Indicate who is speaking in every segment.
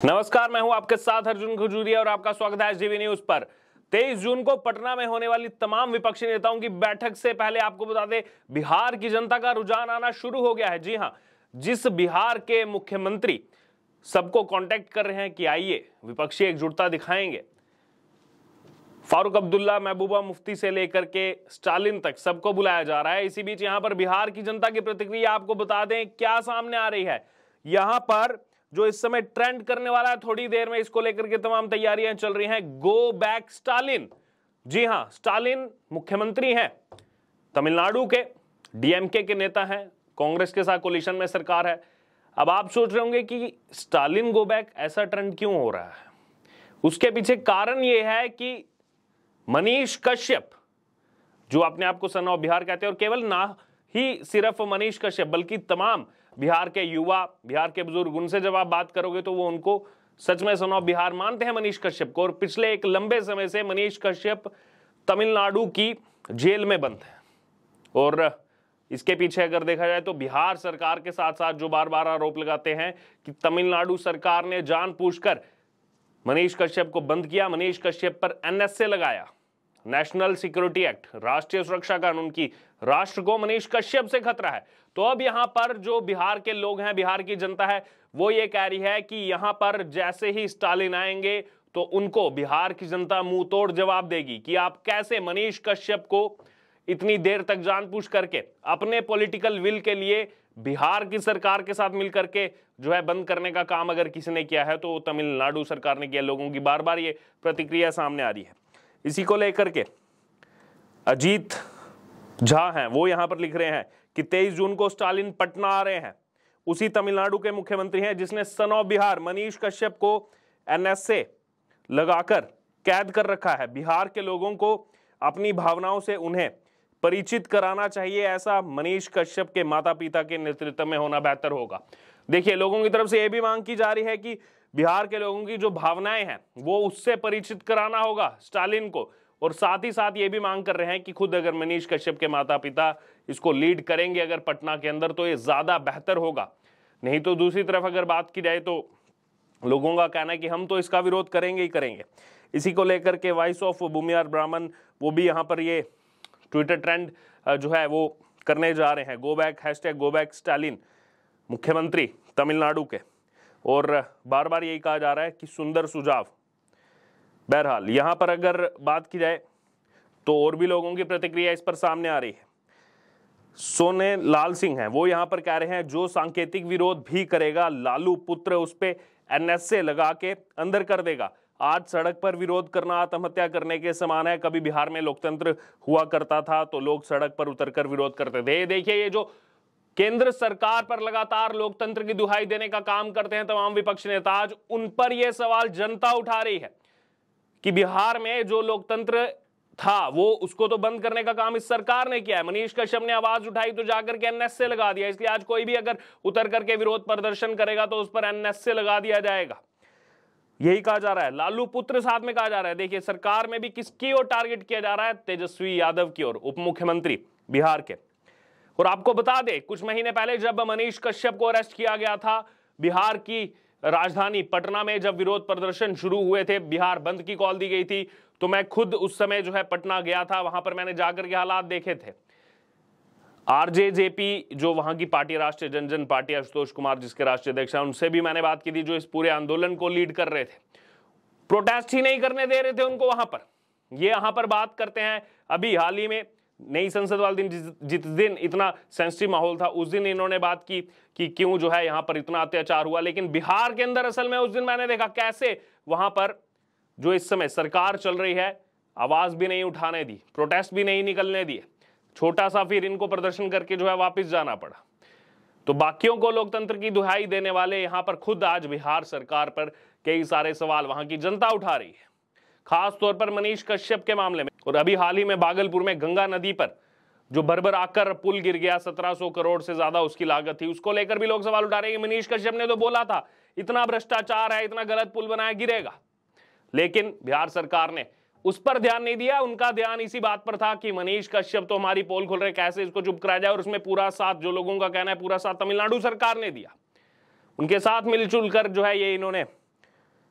Speaker 1: नमस्कार, मैं हूं आपके साथ अर्जुन खजूरिया और आपका स्वागत है एसडीवी न्यूज पर। 23 जून को पटना में होने वाली तमाम विपक्षी नेताओं की बैठक से पहले आपको बता दें, बिहार की जनता का रुझान आना शुरू हो गया है। जी हां, जिस बिहार के मुख्यमंत्री सबको कांटेक्ट कर रहे हैं कि आइए विपक्षी एकजुटता दिखाएंगे, फारूक अब्दुल्ला, महबूबा मुफ्ती से लेकर के स्टालिन तक सबको बुलाया जा रहा है। इसी बीच यहां पर बिहार की जनता की प्रतिक्रिया आपको बता दें क्या सामने आ रही है। यहां पर जो इस समय ट्रेंड करने वाला है, थोड़ी देर में इसको लेकर के तमाम तैयारियां चल रही हैं। Go back Stalin. जी हां, स्टालिन मुख्यमंत्री हैं, तमिलनाडु के डीएमके के नेता हैं, कांग्रेस के साथ कोलिशन में सरकार है। अब आप सोच रहे होंगे कि स्टालिन गो बैक, ऐसा ट्रेंड क्यों हो रहा है? उसके पीछे कारण यह है कि मनीष कश्यप, जो अपने आप को सन ऑफ बिहार कहते हैं, और केवल ना ही सिर्फ मनीष कश्यप बल्कि तमाम बिहार के युवा, बिहार के बुजुर्ग, उनसे जब आप बात करोगे तो वो उनको सच में सन ऑफ बिहार मानते हैं, मनीष कश्यप को। और पिछले एक लंबे समय से मनीष कश्यप तमिलनाडु की जेल में बंद है। और इसके पीछे अगर देखा जाए तो बिहार सरकार के साथ साथ जो बार बार आरोप लगाते हैं कि तमिलनाडु सरकार ने जानबूझकर मनीष कश्यप को बंद किया, मनीष कश्यप पर एनएसए लगाया, नेशनल सिक्योरिटी एक्ट, राष्ट्रीय सुरक्षा कानून की, राष्ट्र को मनीष कश्यप से खतरा है। तो अब यहां पर जो बिहार के लोग हैं, बिहार की जनता है, वो ये कह रही है कि यहां पर जैसे ही स्टालिन आएंगे तो उनको बिहार की जनता मुंह तोड़ जवाब देगी कि आप कैसे मनीष कश्यप को इतनी देर तक जानबूझ करके अपने पॉलिटिकल विल के लिए बिहार की सरकार के साथ मिलकर के जो है बंद करने का काम अगर किसी ने किया है तो तमिलनाडु सरकार ने किया। लोगों की बार बार ये प्रतिक्रिया सामने आ रही है। इसी को लेकर के अजीत झा हैं, वो यहां पर लिख रहे हैं कि 23 जून को स्टालिन पटना आ रहे हैं। उसी तमिलनाडु के मुख्यमंत्री हैं जिसने सन ऑफ बिहार मनीष कश्यप को एनएसए लगाकर कैद कर रखा है। बिहार के लोगों को अपनी भावनाओं से उन्हें परिचित कराना चाहिए, ऐसा मनीष कश्यप के माता पिता के नेतृत्व में होना बेहतर होगा। देखिए, लोगों की तरफ से यह भी मांग की जा रही है कि बिहार के लोगों की जो भावनाएं हैं वो उससे परिचित कराना होगा स्टालिन को। और साथ ही साथ ये भी मांग कर रहे हैं कि खुद अगर मनीष कश्यप के माता पिता इसको लीड करेंगे अगर पटना के अंदर, तो ये ज्यादा बेहतर होगा। नहीं तो दूसरी तरफ अगर बात की जाए तो लोगों का कहना है कि हम तो इसका विरोध करेंगे ही करेंगे। इसी को लेकर के वॉइस ऑफ भूमिहार ब्राह्मण, वो भी यहाँ पर ये ट्विटर ट्रेंड जो है वो करने जा रहे हैं, go back, hashtag go back Stalin, मुख्यमंत्री तमिलनाडु के। और बार बार यही कहा जा रहा है कि सुंदर सुझाव। बहरहाल यहां पर अगर बात की जाए तो और भी लोगों की प्रतिक्रिया इस पर सामने आ रही है। सोने लाल सिंह हैं, वो यहां पर कह रहे हैं जो सांकेतिक विरोध भी करेगा लालू पुत्र उस पे एनएसए लगा के अंदर कर देगा। आज सड़क पर विरोध करना आत्महत्या करने के समान है। कभी बिहार में लोकतंत्र हुआ करता था तो लोग सड़क पर उतरकर विरोध करते थे। देखिए, ये जो केंद्र सरकार पर लगातार लोकतंत्र की दुहाई देने का काम करते हैं तमाम विपक्षी नेता, आज उन पर यह सवाल जनता उठा रही है कि बिहार में जो लोकतंत्र था वो उसको तो बंद करने का काम इस सरकार ने किया है। मनीष कश्यप ने आवाज उठाई तो जाकर के एनएसए लगा दिया। इसलिए आज कोई भी अगर उतर करके विरोध प्रदर्शन करेगा तो उस पर एनएसए लगा दिया जाएगा, यही कहा जा रहा है। लालू पुत्र साथ में कहा जा रहा है। देखिए, सरकार में भी किसकी ओर टारगेट किया जा रहा है? तेजस्वी यादव की ओर, उप मुख्यमंत्री बिहार के। और आपको बता दें, कुछ महीने पहले जब मनीष कश्यप को अरेस्ट किया गया था, बिहार की राजधानी पटना में जब विरोध प्रदर्शन शुरू हुए थे, बिहार बंद की कॉल दी गई थी, तो मैं खुद उस समय जो है पटना गया था। वहां पर मैंने जाकर के हालात देखे थे। आरजेजेपी जो वहां की पार्टी, राष्ट्रीय जनजन पार्टी, आशुतोष कुमार जिसके राष्ट्रीय अध्यक्ष हैं, उनसे भी मैंने बात की थी, जो इस पूरे आंदोलन को लीड कर रहे थे। प्रोटेस्ट ही नहीं करने दे रहे थे उनको वहां पर। ये यहां पर बात करते हैं अभी हाल ही में नई संसद वाले दिन, जिस दिन इतना सेंसिटिव माहौल था, उस दिन इन्होंने बात की कि क्यों जो है यहां पर इतना अत्याचार हुआ। लेकिन बिहार के अंदर असल में उस दिन मैंने देखा कैसे वहां पर जो इस समय सरकार चल रही है, आवाज भी नहीं उठाने दी, प्रोटेस्ट भी नहीं निकलने दिए। छोटा सा फिर इनको प्रदर्शन करके जो है वापस जाना पड़ा। तो बाकियों को लोकतंत्र की दुहाई देने वाले यहां पर खुद आज बिहार सरकार पर कई सारे सवाल वहां की जनता उठा रही है, खास तौर पर मनीष कश्यप के मामले में। और अभी हाल ही में भागलपुर में गंगा नदी पर जो भरभर आकर पुल गिर गया, 1700 करोड़ से ज्यादा उसकी लागत थी, उसको लेकर भी लोग सवाल उठा रहे हैं कि मनीष कश्यप ने तो बोला था इतना भ्रष्टाचार है, इतना गलत पुल बनाया, गिरेगा। लेकिन बिहार सरकार ने उस पर ध्यान नहीं दिया। उनका ध्यान इसी बात पर था कि मनीष कश्यप तो हमारी पोल खोल रहे, कैसे इसको चुप कराया जाए। और उसमें पूरा साथ, जो लोगों का कहना है, पूरा साथ तमिलनाडु सरकार ने दिया। उनके साथ मिलजुल कर जो है ये इन्होंने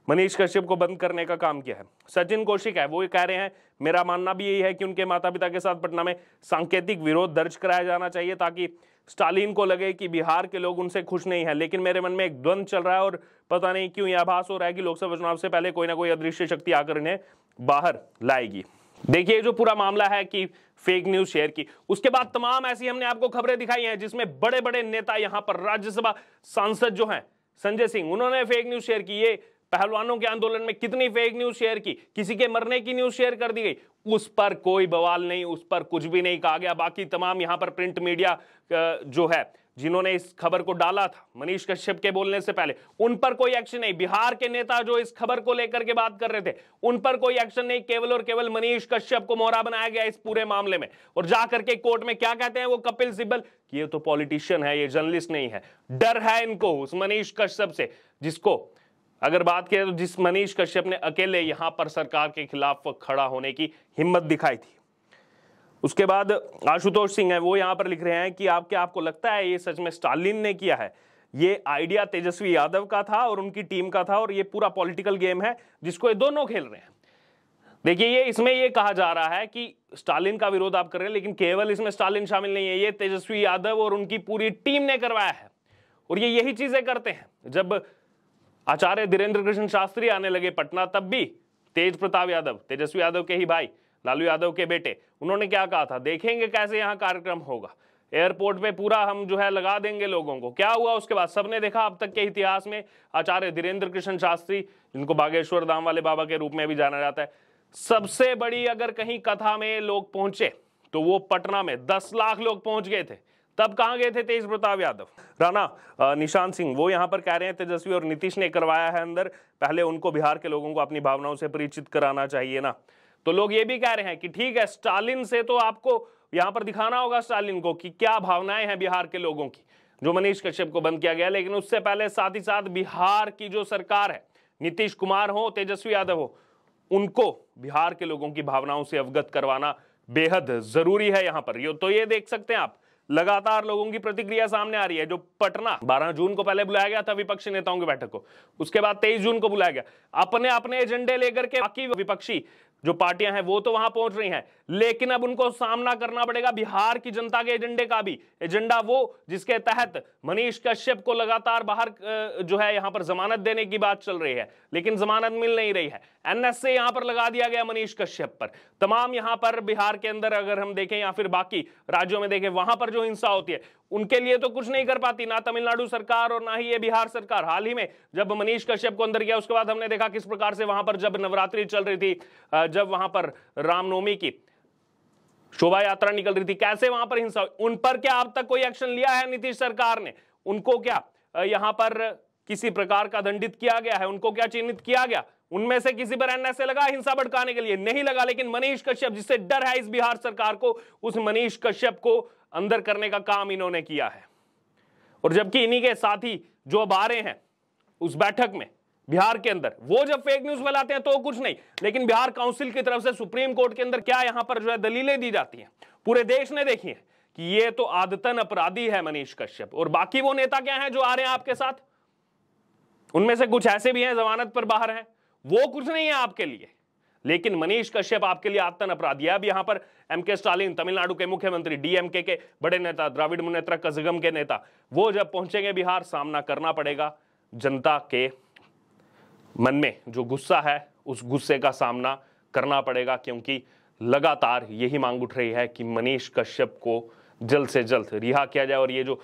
Speaker 1: मनीष कश्यप को बंद करने का काम किया है। सचिन कौशिक है, वो ये कह रहे हैं, मेरा मानना भी यही है कि उनके माता पिता के साथ पटना में सांकेतिक विरोध दर्ज कराया जाना चाहिए ताकि स्टालिन को लगे कि बिहार के लोग उनसे खुश नहीं है। लेकिन मेरे मन में एक द्वंद्व चल रहा है और पता नहीं क्यों यह आभास हो रहा है कि लोकसभा चुनाव से पहले कोई ना कोई अदृश्य शक्ति आकर इन्हें बाहर लाएगी। देखिए जो पूरा मामला है कि फेक न्यूज शेयर की, उसके बाद तमाम ऐसी हमने आपको खबरें दिखाई हैं जिसमें बड़े बड़े नेता यहां पर राज्यसभा सांसद जो हैं संजय सिंह, उन्होंने फेक न्यूज शेयर की। ये पहलवानों के आंदोलन में कितनी फेक न्यूज शेयर की, किसी के मरने की न्यूज शेयर कर दी गई, उस पर कोई बवाल नहीं, उस पर कुछ भी नहीं कहा गया। बाकी तमाम यहां पर प्रिंट मीडिया जो है जिन्होंने इस खबर को डाला था मनीष कश्यप के बोलने से पहले, उन पर कोई एक्शन नहीं। बिहार के नेता जो इस खबर को लेकर के बात कर रहे थे उन पर कोई एक्शन नहीं। केवल और केवल मनीष कश्यप को मोहरा बनाया गया इस पूरे मामले में। और जाकर के कोर्ट में क्या कहते हैं वो कपिल सिब्बल कि ये तो पॉलिटिशियन है, ये जर्नलिस्ट नहीं है। डर है इनको उस मनीष कश्यप से, जिसको अगर बात करें तो जिस मनीष कश्यप ने अकेले यहां पर सरकार के खिलाफ खड़ा होने की हिम्मत दिखाई थी। उसके बाद आशुतोष सिंह है, वो यहां पर लिख रहे हैं कि आपको लगता है ये सच में स्टालिन ने किया है? ये आइडिया तेजस्वी यादव का था और उनकी टीम का था और ये पूरा पॉलिटिकल गेम है जिसको ये दोनों खेल रहे हैं। देखिए ये इसमें ये कहा जा रहा है कि स्टालिन का विरोध आप कर रहे हैं, लेकिन केवल इसमें स्टालिन शामिल नहीं है, ये तेजस्वी यादव और उनकी पूरी टीम ने करवाया है। और ये यही चीजें करते हैं। जब आचार्य धीरेन्द्र कृष्ण शास्त्री आने लगे पटना, तब भी तेज प्रताप यादव, तेजस्वी यादव के ही भाई, लालू यादव के बेटे, उन्होंने क्या कहा था, देखेंगे कैसे यहां कार्यक्रम होगा, एयरपोर्ट पे पूरा हम जो है लगा देंगे लोगों को। क्या हुआ उसके बाद सबने देखा। अब तक के इतिहास में आचार्य धीरेन्द्र कृष्ण शास्त्री, जिनको बागेश्वर धाम वाले बाबा के रूप में भी जाना जाता है, सबसे बड़ी अगर कहीं कथा में लोग पहुंचे तो वो पटना में 10 लाख लोग पहुंच गए थे। तब कहां गए थे तेज प्रताप यादव? राणा निशांत सिंह, वो यहां पर कह रहे हैं तेजस्वी और नीतीश ने करवाया है अंदर, पहले उनको बिहार के लोगों को अपनी भावनाओं से परिचित कराना चाहिए ना। तो लोग ये भी कह रहे हैं कि ठीक है, स्टालिन से तो आपको यहां पर दिखाना होगा स्टालिन को कि क्या भावनाएं हैं बिहार के लोगों की, जो मनीष कश्यप को बंद किया गया। लेकिन उससे पहले साथ ही साथ बिहार की जो सरकार है, नीतीश कुमार हो, तेजस्वी यादव हो, उनको बिहार के लोगों की भावनाओं से अवगत करवाना बेहद जरूरी है यहां पर। तो ये देख सकते हैं आप, लगातार लोगों की प्रतिक्रिया सामने आ रही है। जो पटना 12 जून को पहले बुलाया गया था विपक्षी नेताओं की बैठक को, उसके बाद 23 जून को बुलाया गया। अपने अपने एजेंडे लेकर के बाकी विपक्षी जो पार्टियां हैं वो तो वहां पहुंच रही हैं, लेकिन अब उनको सामना करना पड़ेगा बिहार की जनता के एजेंडे का भी। एजेंडा वो जिसके तहत मनीष कश्यप को लगातार बाहर जो है यहां पर जमानत देने की बात चल रही है, लेकिन जमानत मिल नहीं रही है। एनएसए यहां पर लगा दिया गया मनीष कश्यप पर। तमाम यहां पर बिहार के अंदर अगर हम देखें या फिर बाकी राज्यों में देखें, वहां पर जो हिंसा होती है उनके लिए तो कुछ नहीं कर पाती, ना तमिलनाडु सरकार और ना ही ये बिहार सरकार। हाल ही में जब मनीष कश्यप को अंदर किया, उसके बाद हमने देखा किस प्रकार से वहां पर जब नवरात्रि चल रही थी, जब वहां पर रामनवमी की शोभा यात्रा निकल रही थी, कैसे वहां पर हिंसा, उन पर क्या अब तक कोई एक्शन लिया है नीतीश सरकार ने? उनको क्या यहां पर किसी प्रकार का दंडित किया गया है? उनको क्या चिन्हित किया गया? उनमें से किसी पर एनएसए लगा हिंसा भड़काने के लिए? नहीं लगा। लेकिन मनीष कश्यप, जिससे डर है इस बिहार सरकार को, उस मनीष कश्यप को अंदर करने का काम इन्होंने किया है। और जबकि इन्हीं के साथी जो अब आ रहे हैं उस बैठक में बिहार के अंदर, वो जब फेक न्यूज फैलाते हैं तो कुछ नहीं, लेकिन बिहार काउंसिल की तरफ से सुप्रीम कोर्ट के अंदर क्या यहां पर जो है दलीलें दी जाती हैं, पूरे देश ने देखी है कि ये तो आदतन अपराधी है मनीष कश्यप। और बाकी वो नेता क्या हैं जो आ रहे हैं आपके साथ, उनमें से कुछ ऐसे भी हैं जमानत पर बाहर हैं, वो कुछ नहीं है आपके लिए, लेकिन मनीष कश्यप आपके लिए आदतन अपराधी है। अब यहां पर एमके स्टालिन, तमिलनाडु के मुख्यमंत्री, डीएमके के बड़े नेता, द्राविड़ मुन्नेत्र कझगम के नेता, वो जब पहुंचेंगे बिहार, सामना करना पड़ेगा जनता के मन में जो गुस्सा है, उस गुस्से का सामना करना पड़ेगा, क्योंकि लगातार यही मांग उठ रही है कि मनीष कश्यप को जल्द से जल्द रिहा किया जाए। और ये जो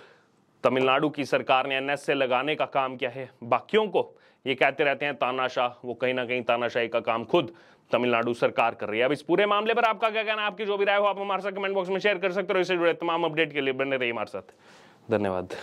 Speaker 1: तमिलनाडु की सरकार ने एनएसए लगाने का काम किया है, बाकियों को ये कहते रहते हैं तानाशाह, वो कहीं ना कहीं तानाशाही का काम खुद तमिलनाडु सरकार कर रही है। अब इस पूरे मामले पर आपका क्या कहना है? आपकी जो भी राय हो आप हमारे साथ कमेंट बॉक्स में शेयर कर सकते हो। इससे जुड़े तमाम अपडेट के लिए बने रहिए हमारे साथ। धन्यवाद।